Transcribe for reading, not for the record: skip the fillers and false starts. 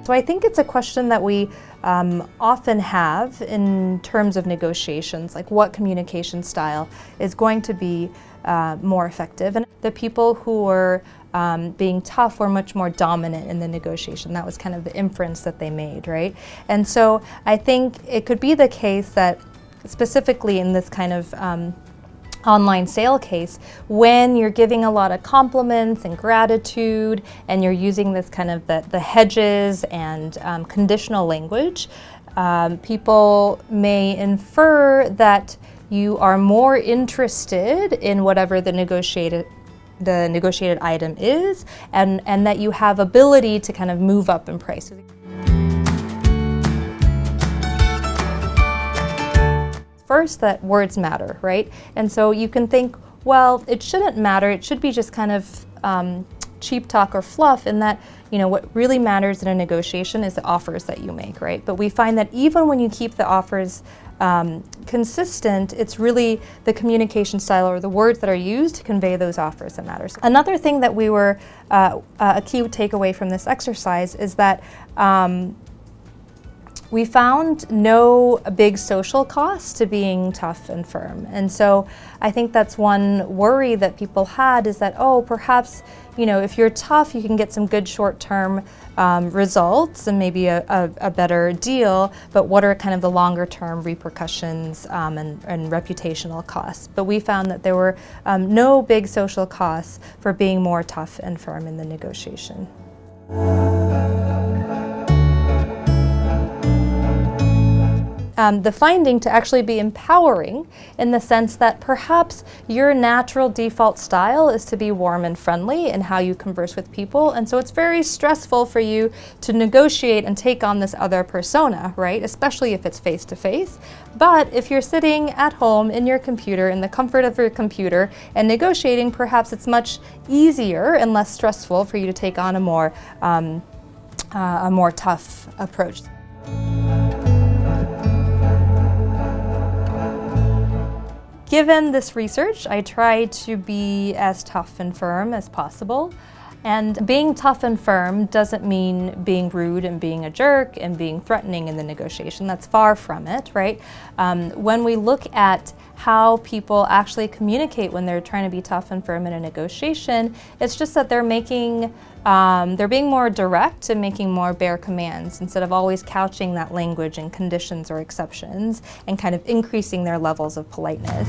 So I think it's a question that we often have in terms of negotiations, like what communication style is going to be more effective. And the people who were being tough were much more dominant in the negotiation. That was kind of the inference that they made, right? And so I think it could be the case that specifically in this kind of online sale case, when you're giving a lot of compliments and gratitude and you're using this kind of the hedges and conditional language, people may infer that you are more interested in whatever the negotiated item is, and that you have ability to kind of move up in price. First, that words matter, right? And so you can think, well, it shouldn't matter. It should be just kind of cheap talk or fluff, in that, you know, what really matters in a negotiation is the offers that you make, right? But we find that even when you keep the offers consistent, it's really the communication style or the words that are used to convey those offers that matters. Another thing that we were, a key takeaway from this exercise is that we found no big social cost to being tough and firm. And so I think that's one worry that people had, is that, oh, perhaps, you know, if you're tough, you can get some good short-term results and maybe a better deal, but what are kind of the longer-term repercussions and reputational costs? But we found that there were no big social costs for being more tough and firm in the negotiation. The finding to actually be empowering, in the sense that perhaps your natural default style is to be warm and friendly in how you converse with people, and so it's very stressful for you to negotiate and take on this other persona, right? Especially if it's face-to-face. But if you're sitting at home in your computer, in the comfort of your computer, and negotiating, perhaps it's much easier and less stressful for you to take on a more tough approach. Given this research, I try to be as tough and firm as possible. And being tough and firm doesn't mean being rude and being a jerk and being threatening in the negotiation. That's far from it, right? When we look at how people actually communicate when they're trying to be tough and firm in a negotiation, it's just that they're being more direct and making more bare commands, instead of always couching that language in conditions or exceptions and kind of increasing their levels of politeness.